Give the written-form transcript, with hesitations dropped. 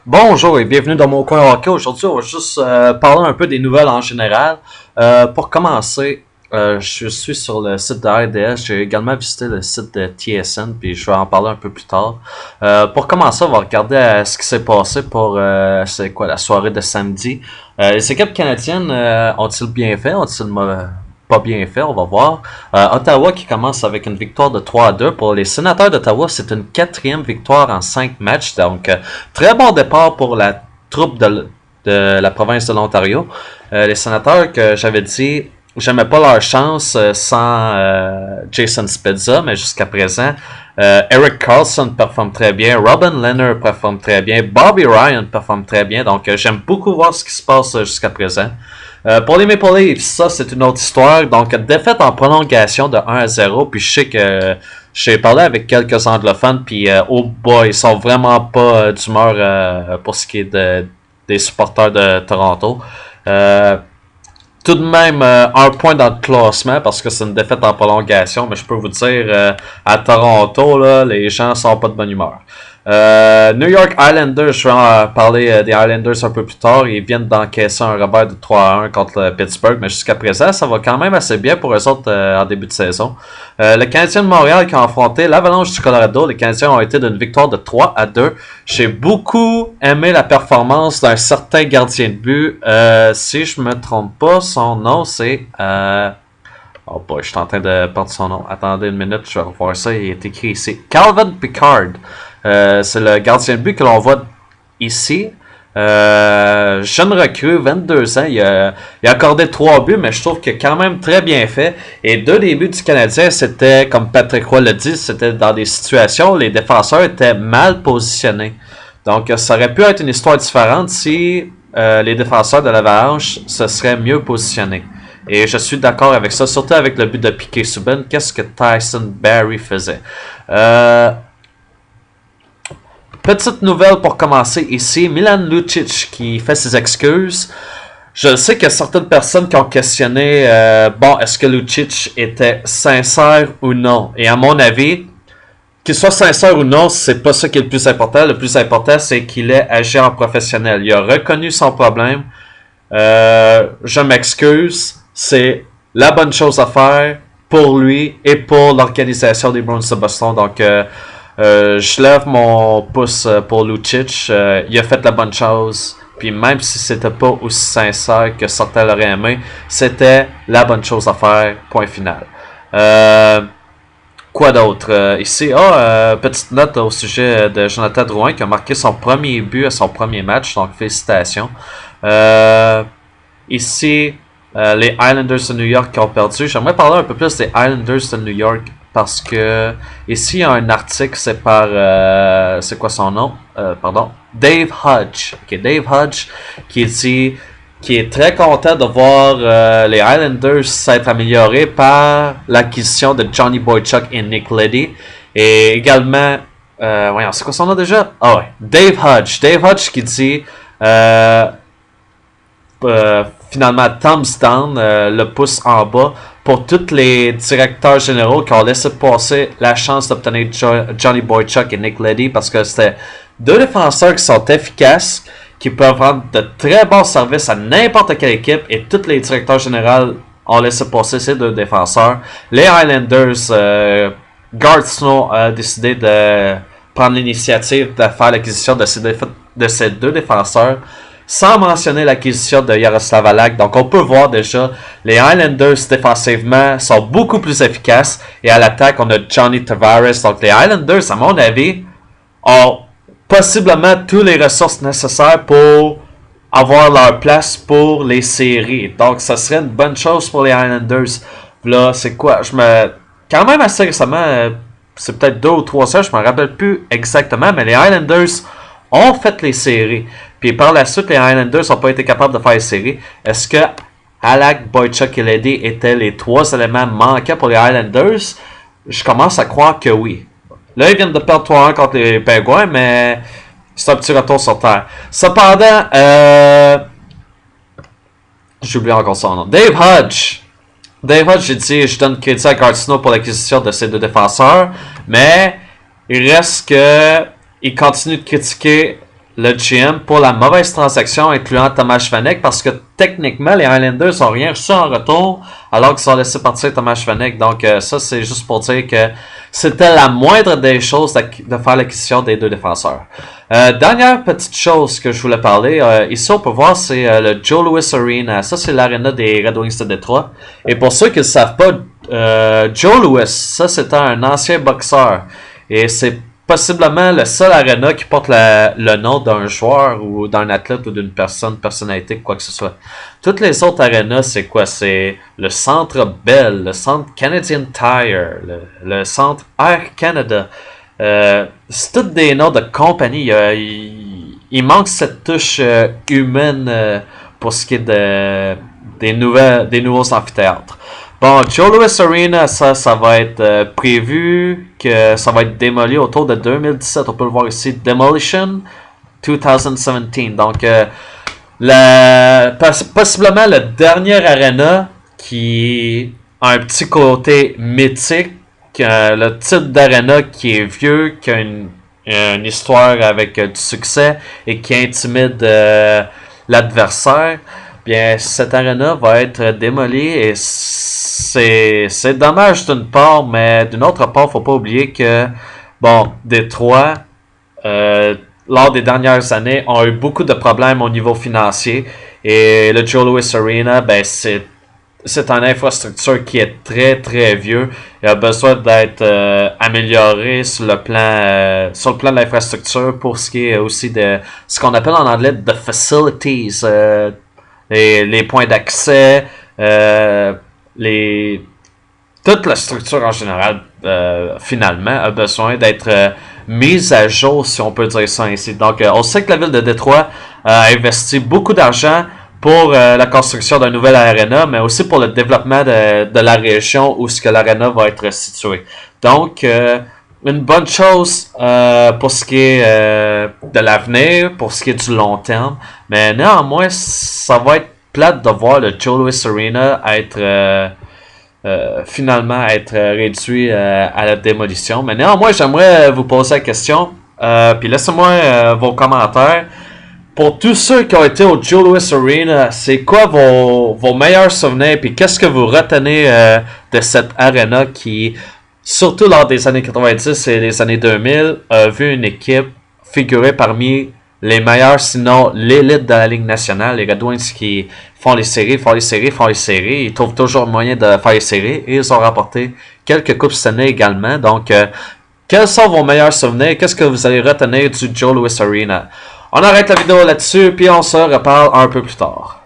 Bonjour et bienvenue dans mon coin hockey. Aujourd'hui, on va juste parler un peu des nouvelles en général. Pour commencer, je suis sur le site de RDS. J'ai également visité le site de TSN, puis je vais en parler un peu plus tard. Pour commencer, on va regarder ce qui s'est passé pour c'est quoi la soirée de samedi. Les équipes canadiennes ont-ils bien fait, ont-ils pas bien fait, on va voir. Ottawa qui commence avec une victoire de 3-2. Pour les Sénateurs d'Ottawa, c'est une quatrième victoire en 5 matchs. Donc, très bon départ pour la troupe de la province de l'Ontario. Les Sénateurs que j'avais dit, j'aimais pas leur chance sans Jason Spezza, mais jusqu'à présent, Eric Carlson performe très bien, Robin Lehner performe très bien, Bobby Ryan performe très bien. Donc, j'aime beaucoup voir ce qui se passe jusqu'à présent. Pour les Maple Leafs, ça c'est une autre histoire. Donc, défaite en prolongation de 1-0. Puis je sais que j'ai parlé avec quelques anglophones. Puis, oh boy, ils sont vraiment pas d'humeur pour ce qui est des supporters de Toronto. Tout de même, un point dans le classement parce que c'est une défaite en prolongation. Mais je peux vous dire, à Toronto, là, les gens sont pas de bonne humeur. New York Islanders, je vais en parler des Islanders un peu plus tard. Ils viennent d'encaisser un revers de 3-1 contre Pittsburgh, mais jusqu'à présent, ça va quand même assez bien pour eux autres en début de saison. Le Canadien de Montréal qui a affronté l'Avalanche du Colorado. Les Canadiens ont été d'une victoire de 3-2. J'ai beaucoup aimé la performance d'un certain gardien de but. Si je me trompe pas, son nom c'est... Oh boy, je suis en train de perdre son nom. Attendez une minute, je vais revoir ça. Il est écrit ici. Calvin Pickard. C'est le gardien de but que l'on voit ici. Jeune recrue, 22 ans. Il a accordé 3 buts, mais je trouve qu'il a quand même très bien fait. Et 2 des buts du Canadien, c'était, comme Patrick Roy le dit, c'était dans des situations où les défenseurs étaient mal positionnés. Donc, ça aurait pu être une histoire différente si les défenseurs de l'Avalanche se seraient mieux positionnés. Et je suis d'accord avec ça, surtout avec le but de Piquet Subban. Qu'est-ce que Tyson Barrie faisait? Petite nouvelle pour commencer ici. Milan Lucic qui fait ses excuses. Je sais qu'il y a certaines personnes qui ont questionné est-ce que Lucic était sincère ou non? Et à mon avis, qu'il soit sincère ou non, c'est pas ça qui est le plus important. Le plus important, c'est qu'il ait agi en professionnel. Il a reconnu son problème. Je m'excuse. C'est la bonne chose à faire pour lui et pour l'organisation des Bruins de Boston. Donc, je lève mon pouce pour Lucic. Il a fait la bonne chose. Puis même si c'était pas aussi sincère que certains l'auraient aimé, c'était la bonne chose à faire. Point final. Quoi d'autre ici? Petite note au sujet de Jonathan Drouin qui a marqué son premier but à son premier match. Donc félicitations. Ici, les Islanders de New York qui ont perdu. J'aimerais parler un peu plus des Islanders de New York parce que ici il y a un article, c'est par c'est quoi son nom? Dave Hodge. Okay, Dave Hodge qui dit qui est très content de voir les Islanders s'être améliorés par l'acquisition de Johnny Boychuk et Nick Leddy. Et également, voyons, c'est quoi son nom déjà? Dave Hodge. Dave Hodge qui dit finalement thumbs down, le pouce en bas pour tous les directeurs généraux qui ont laissé passer la chance d'obtenir Johnny Boychuk et Nick Leddy parce que c'était 2 défenseurs qui sont efficaces, qui peuvent rendre de très bons services à n'importe quelle équipe et tous les directeurs généraux ont laissé passer ces 2 défenseurs. Les Highlanders, Garth Snow a décidé de prendre l'initiative de faire l'acquisition de ces 2 défenseurs sans mentionner l'acquisition de Yaroslav Halak. Donc on peut voir déjà les Highlanders défensivement sont beaucoup plus efficaces et à l'attaque on a Johnny Tavares. Donc les Highlanders à mon avis ont possiblement toutes les ressources nécessaires pour avoir leur place pour les séries. Donc ça serait une bonne chose pour les Highlanders. Là c'est quoi? Quand même assez récemment, c'est peut-être 2 ou 3 heures, je me rappelle plus exactement, mais les Highlanders ont fait les séries. Puis par la suite, les Highlanders n'ont pas été capables de faire les séries. Est-ce que Halak, Boychuk et Leddy étaient les 3 éléments manquants pour les Highlanders? Je commence à croire que oui. Là, ils viennent de perdre 3-1 contre les Penguins, mais c'est un petit retour sur terre. Cependant, j'oublie encore son nom. Dave Hodge, j'ai dit, je donne crédit à Gardino pour l'acquisition de ces 2 défenseurs, mais il reste que il continue de critiquer le GM pour la mauvaise transaction incluant Tomáš Vanek parce que techniquement les Islanders n'ont rien reçu en retour alors qu'ils ont laissé partir Tomáš Vanek. Donc ça c'est juste pour dire que c'était la moindre des choses de faire l'acquisition des deux défenseurs. Dernière petite chose que je voulais parler, ici on peut voir c'est le Joe Louis Arena. Ça c'est l'aréna des Red Wings de Détroit. Et pour ceux qui ne savent pas, Joe Louis, ça c'était un ancien boxeur. Et c'est possiblement le seul aréna qui porte le nom d'un joueur ou d'un athlète ou d'une personnalité, quoi que ce soit. Toutes les autres arénas, c'est quoi? C'est le Centre Bell, le Centre Canadian Tire, le Centre Air Canada. C'est tous des noms de compagnie. Il manque cette touche humaine pour ce qui est des nouveaux amphithéâtres. Bon, Joe Louis Arena, ça va être prévu que ça va être démoli autour de 2017. On peut le voir ici, Demolition 2017. Donc, possiblement le dernier arena qui a un petit côté mythique, le type d'arena qui est vieux, qui a une histoire avec du succès et qui intimide l'adversaire. Bien, cette arena va être démolie et c'est dommage d'une part, mais d'une autre part, faut pas oublier que, bon, Détroit, lors des dernières années, ont eu beaucoup de problèmes au niveau financier et le Joe Louis Arena, ben, c'est une infrastructure qui est très très vieux et a besoin d'être améliorée sur le plan de l'infrastructure pour ce qui est aussi de ce qu'on appelle en anglais the facilities, les points d'accès, toute la structure en général, finalement, a besoin d'être mise à jour, si on peut dire ça ainsi. Donc, on sait que la ville de Détroit a investi beaucoup d'argent pour la construction d'un nouvel aréna, mais aussi pour le développement de la région où ce que l'aréna va être situé. Donc, une bonne chose pour ce qui est de l'avenir, pour ce qui est du long terme, mais néanmoins, ça va être plate de voir le Joe Louis Arena finalement être réduit à la démolition. Mais néanmoins, j'aimerais vous poser la question, puis laissez-moi vos commentaires. Pour tous ceux qui ont été au Joe Louis Arena, c'est quoi vos meilleurs souvenirs, puis qu'est-ce que vous retenez de cette arena qui, surtout lors des années 90 et des années 2000, a vu une équipe figurer parmi les meilleurs, sinon l'élite de la Ligue nationale, les Red Wings qui font les séries, ils trouvent toujours le moyen de faire les séries et ils ont remporté quelques coupes cette année également. Donc, quels sont vos meilleurs souvenirs? Qu'est-ce que vous allez retenir du Joe Louis Arena? On arrête la vidéo là-dessus, puis on se reparle un peu plus tard.